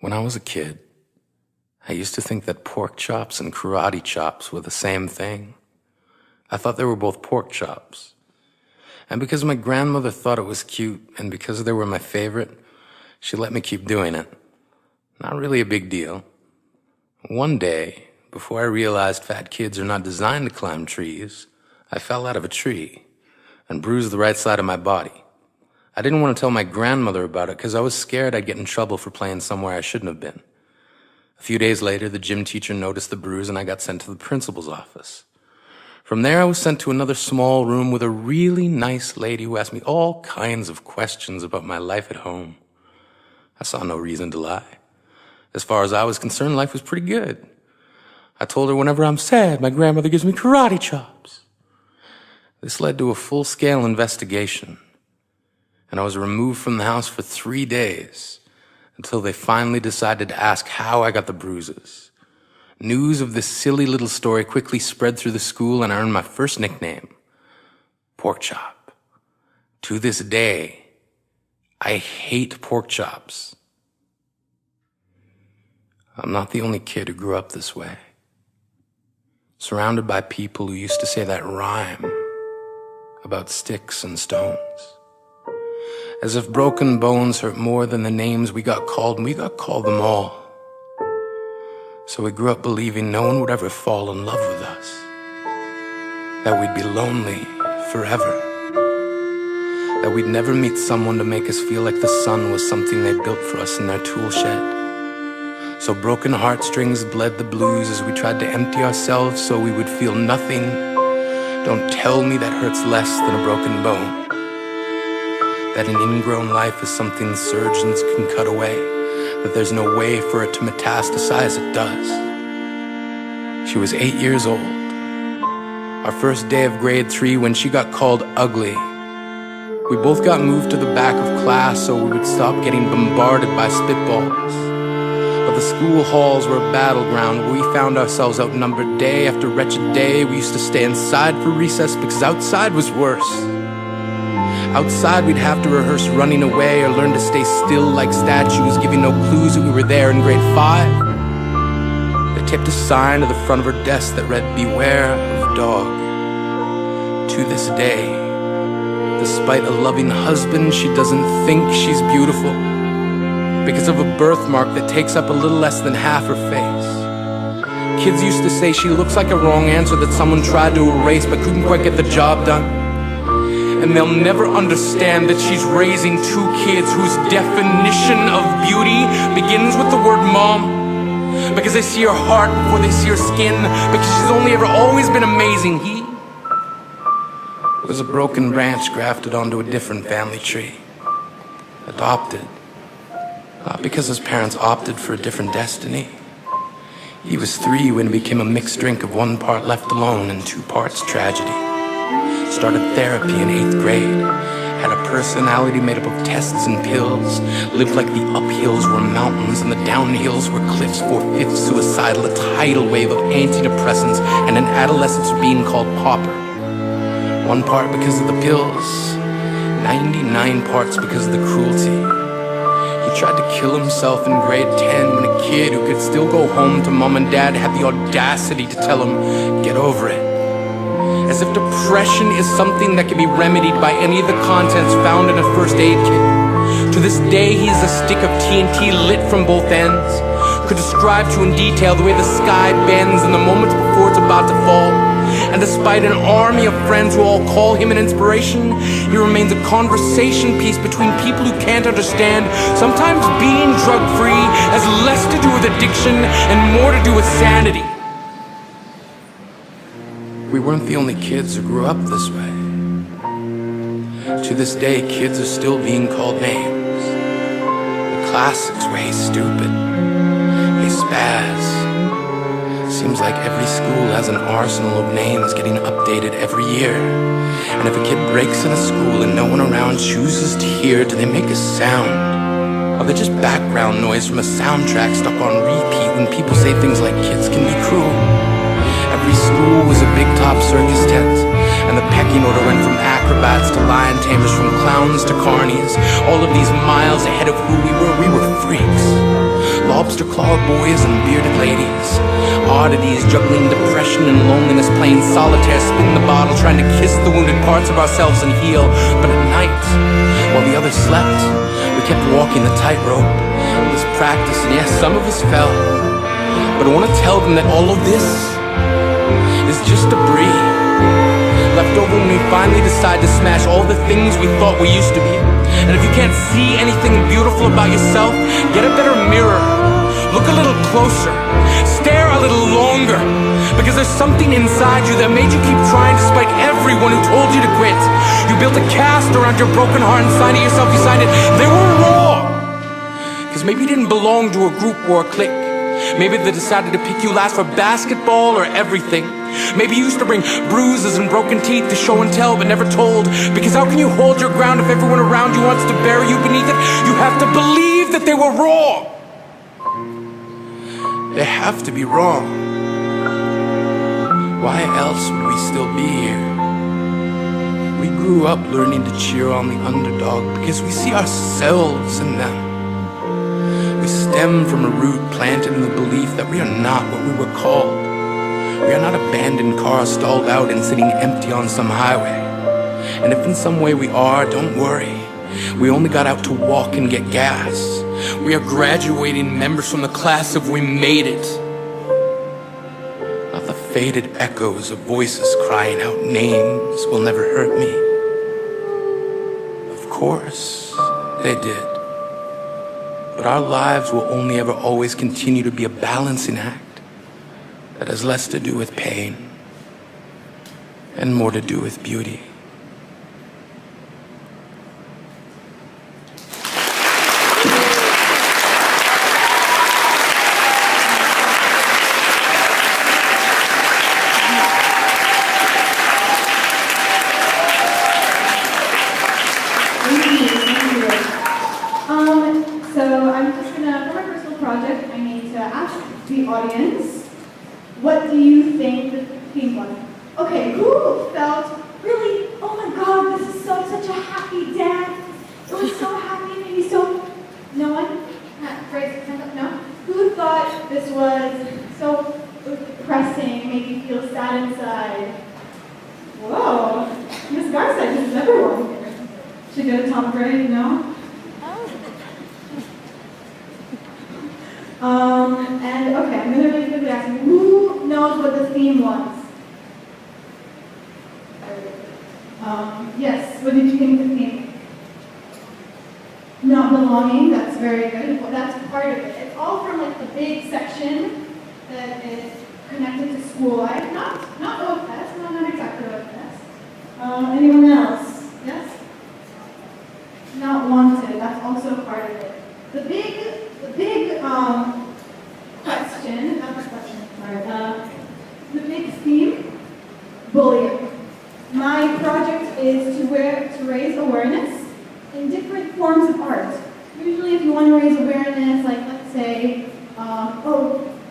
When I was a kid, I used to think that pork chops and karate chops were the same thing. I thought they were both pork chops. And because my grandmother thought it was cute, and because they were my favorite, she let me keep doing it. Not really a big deal. One day, before I realized fat kids are not designed to climb trees, I fell out of a tree and bruised the right side of my body. I didn't want to tell my grandmother about it because I was scared I'd get in trouble for playing somewhere I shouldn't have been. A few days later, the gym teacher noticed the bruise and I got sent to the principal's office. From there, I was sent to another small room with a really nice lady who asked me all kinds of questions about my life at home. I saw no reason to lie. As far as I was concerned, life was pretty good. I told her whenever I'm sad, my grandmother gives me karate chops. This led to a full-scale investigation, and I was removed from the house for 3 days until they finally decided to ask how I got the bruises. News of this silly little story quickly spread through the school, and I earned my first nickname, Pork Chop. To this day, I hate pork chops. I'm not the only kid who grew up this way, surrounded by people who used to say that rhyme about sticks and stones. As if broken bones hurt more than the names we got called, and we got called them all. So we grew up believing no one would ever fall in love with us, that we'd be lonely forever, that we'd never meet someone to make us feel like the sun was something they built for us in their tool shed. So broken heartstrings bled the blues as we tried to empty ourselves so we would feel nothing. Don't tell me that hurts less than a broken bone. That an ingrown life is something surgeons can cut away, that there's no way for it to metastasize, it does. She was 8 years old. Our first day of grade 3 when she got called ugly. We both got moved to the back of class so we would stop getting bombarded by spitballs. But the school halls were a battleground where we found ourselves outnumbered day after wretched day. We used to stay inside for recess because outside was worse. Outside we'd have to rehearse running away or learn to stay still like statues, giving no clues that we were there in grade 5. They taped a sign to the front of her desk that read, "Beware of dog." To this day, despite a loving husband, she doesn't think she's beautiful because of a birthmark that takes up a little less than half her face. Kids used to say she looks like a wrong answer that someone tried to erase but couldn't quite get the job done. And they'll never understand that she's raising 2 kids whose definition of beauty begins with the word mom. Because they see her heart before they see her skin. Because she's only ever always been amazing. He was a broken branch grafted onto a different family tree. Adopted. Not because his parents opted for a different destiny. He was 3 when it became a mixed drink of 1 part left alone and 2 parts tragedy. Started therapy in 8th grade. Had a personality made up of tests and pills. Lived like the uphills were mountains and the downhills were cliffs. 4/5 suicidal, a tidal wave of antidepressants, and an adolescence being called pauper. 1 part because of the pills, 99 parts because of the cruelty. He tried to kill himself in grade 10 when a kid who could still go home to mom and dad had the audacity to tell him, "Get over it." As if depression is something that can be remedied by any of the contents found in a first aid kit. To this day, he's a stick of TNT lit from both ends. Could describe to you in detail the way the sky bends in the moments before it's about to fall. And despite an army of friends who all call him an inspiration, he remains a conversation piece between people who can't understand. Sometimes being drug-free has less to do with addiction and more to do with sanity. We weren't the only kids who grew up this way. To this day, kids are still being called names. The classics were, "Hey stupid," "Hey spaz." Seems like every school has an arsenal of names getting updated every year. And if a kid breaks in a school and no one around chooses to hear, do they make a sound? Or are they just background noise from a soundtrack stuck on repeat when people say things like kids can be cruel? Every school was a big top circus tent, And the pecking order went from acrobats to lion tamers, from clowns to carnies. All of these miles ahead of who we were freaks. Lobster claw boys and bearded ladies. Oddities juggling depression and loneliness, playing solitaire, spin the bottle, trying to kiss the wounded parts of ourselves and heal. But at night, while the others slept, we kept walking the tightrope. It was practice, and yes, some of us fell. But I want to tell them that all of this is just debris, left over when we finally decide to smash all the things we thought we used to be. And if you can't see anything beautiful about yourself, get a better mirror. Look a little closer. Stare a little longer. Because there's something inside you that made you keep trying despite everyone who told you to quit. You built a cast around your broken heart and signed it yourself. You signed it. They were raw. Because maybe you didn't belong to a group or a clique. Maybe they decided to pick you last for basketball or everything. Maybe you used to bring bruises and broken teeth to show and tell but never told. Because how can you hold your ground if everyone around you wants to bury you beneath it? You have to believe that they were wrong. They have to be wrong. Why else would we still be here? We grew up learning to cheer on the underdog because we see ourselves in them. We stem from a root planted in the belief that we are not what we were called. We are not abandoned cars stalled out and sitting empty on some highway. And if in some way we are, don't worry. We only got out to walk and get gas. We are graduating members from the class of We Made It. Not the faded echoes of voices crying out names will never hurt me. Of course, they did. But our lives will only ever always continue to be a balancing act that has less to do with pain and more to do with beauty. So I'm just gonna, for my personal project, I need to ask the audience, what do you think the theme was? Okay, who felt really, oh my god, this is such a happy dance. It was so happy, maybe so, no one? No? Who thought this was so depressing, made you feel sad inside? Whoa, Miss Garza, this is everyone here. Should go to top grade, no? And okay, I'm gonna really quickly ask you, who knows what the theme was? Yes, what did you think of the theme? Not belonging, that's very good. Well, that's part of it. It's all from like the big section that is connected to school life. Not OFS, not exactly OFS. Anyone else? Yes? Not wanted, that's also part of it. The big question, not the question, sorry, the big theme, bullying. My project is to raise awareness in different forms of art. Usually if you want to raise awareness, like let's say,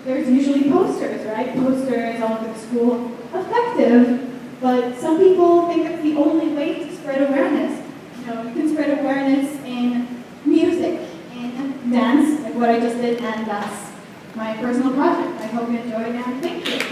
there's usually posters, right? Posters all over the school, effective, but some people think it's the only way to spread awareness. You know, you can spread awareness in music, in dance, like what I just did, and that's my personal project. I hope you enjoyed it, and thank you.